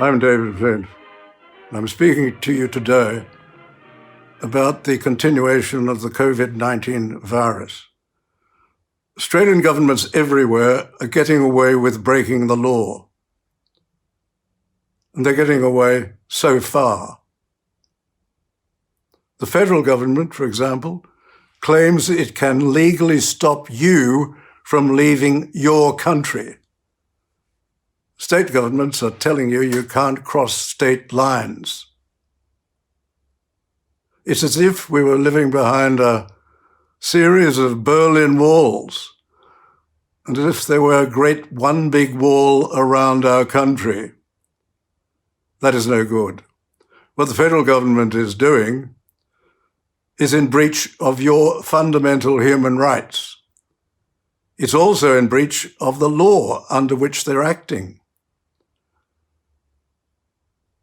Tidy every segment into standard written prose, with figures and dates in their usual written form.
I'm David Flint. I'm speaking to you today about the continuation of the COVID-19 virus. Australian governments everywhere are getting away with breaking the law. And they're getting away so far. The federal government, for example, claims it can legally stop you from leaving your country. State governments are telling you you can't cross state lines. It's as if we were living behind a series of Berlin walls, and as if there were a great one big wall around our country. That is no good. What the federal government is doing is in breach of your fundamental human rights. It's also in breach of the law under which they're acting.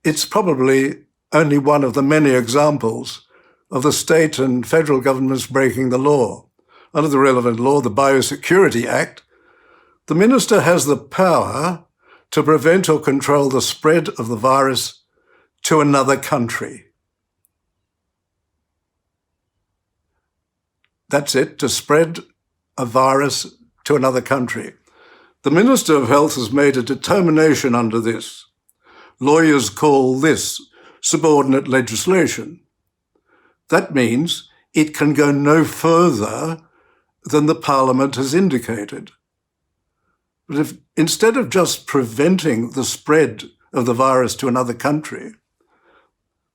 It's probably only one of the many examples of the state and federal governments breaking the law. Under the relevant law, the Biosecurity Act, the minister has the power to prevent or control the spread of the virus to another country. That's it, to spread a virus to another country. The Minister of Health has made a determination under this. Lawyers call this subordinate legislation. That means it can go no further than the Parliament has indicated. But if instead of just preventing the spread of the virus to another country,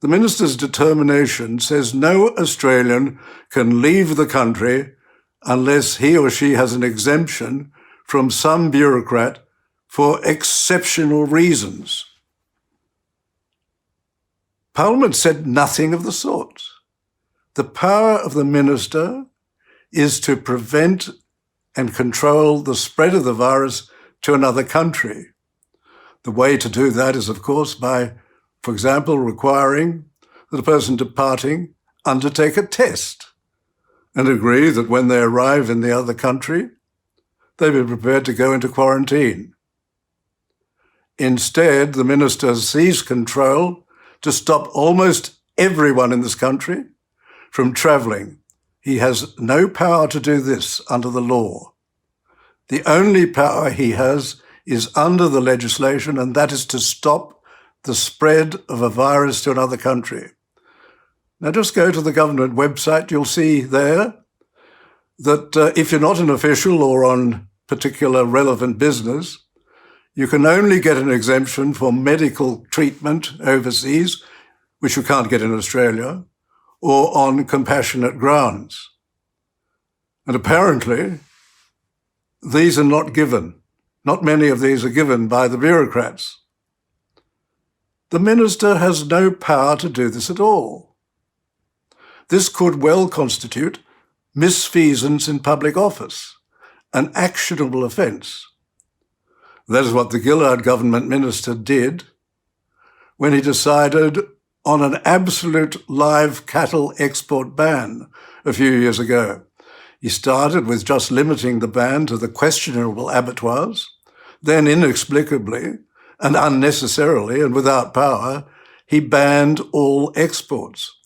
the Minister's determination says no Australian can leave the country unless he or she has an exemption from some bureaucrat for exceptional reasons. Parliament said nothing of the sort. The power of the minister is to prevent and control the spread of the virus to another country. The way to do that is, of course, by, for example, requiring that a person departing undertake a test and agree that when they arrive in the other country, they be prepared to go into quarantine. Instead, the minister seized control to stop almost everyone in this country from travelling. He has no power to do this under the law. The only power he has is under the legislation, and that is to stop the spread of a virus to another country. Now just go to the government website. You'll see there that if you're not an official or on particular relevant business, you can only get an exemption for medical treatment overseas, which you can't get in Australia, or on compassionate grounds. And apparently, these are not given. Not many of these are given by the bureaucrats. The minister has no power to do this at all. This could well constitute misfeasance in public office, an actionable offence. That is what the Gillard government minister did when he decided on an absolute live cattle export ban a few years ago. He started with just limiting the ban to the questionable abattoirs, then inexplicably and unnecessarily and without power, he banned all exports.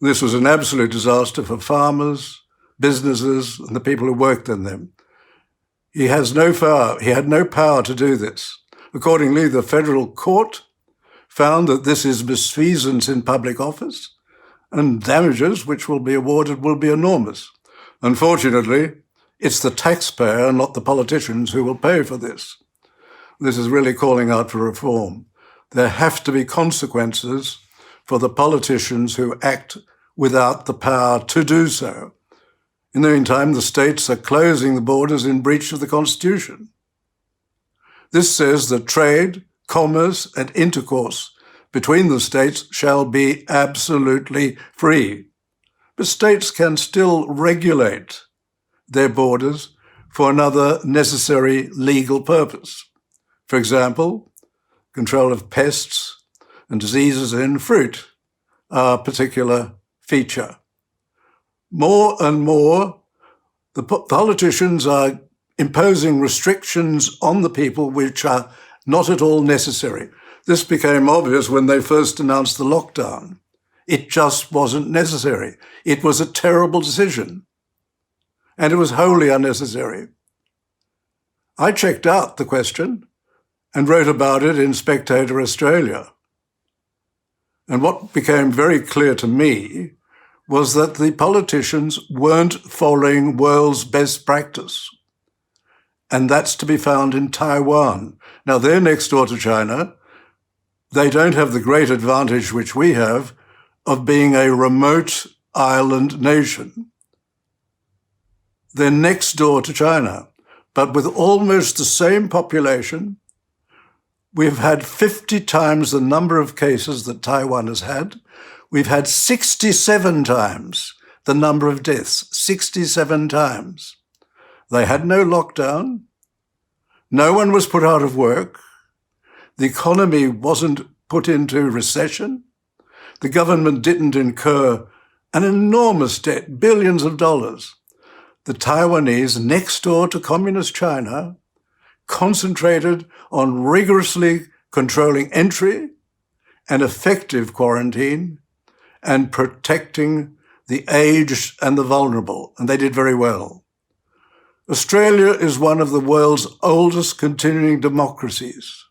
This was an absolute disaster for farmers, businesses, and the people who worked in them. He has no power. He had no power to do this. Accordingly, the federal court found that this is misfeasance in public office, and damages which will be awarded will be enormous. Unfortunately, it's the taxpayer, not the politicians, who will pay for this. This is really calling out for reform. There have to be consequences for the politicians who act without the power to do so. In the meantime, the states are closing the borders in breach of the Constitution. This says that trade, commerce, and intercourse between the states shall be absolutely free. But states can still regulate their borders for another necessary legal purpose. For example, control of pests and diseases in fruit are a particular feature. More and more, the politicians are imposing restrictions on the people which are not at all necessary. This became obvious when they first announced the lockdown. It just wasn't necessary. It was a terrible decision, and it was wholly unnecessary. I checked out the question and wrote about it in Spectator Australia. And what became very clear to me was that the politicians weren't following world's best practice. And that's to be found in Taiwan. Now, they're next door to China. They don't have the great advantage which we have of being a remote island nation. They're next door to China, but with almost the same population. We've had 50 times the number of cases that Taiwan has had. We've had 67 times the number of deaths, 67 times. They had no lockdown. No one was put out of work. The economy wasn't put into recession. The government didn't incur an enormous debt, billions of dollars. The Taiwanese, next door to communist China, concentrated on rigorously controlling entry and effective quarantine and protecting the aged and the vulnerable, and they did very well. Australia is one of the world's oldest continuing democracies.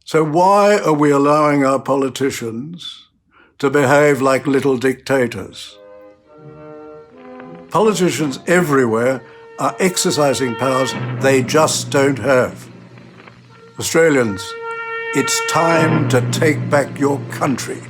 So why are we allowing our politicians to behave like little dictators? Politicians everywhere are exercising powers they just don't have. Australians, it's time to take back your country.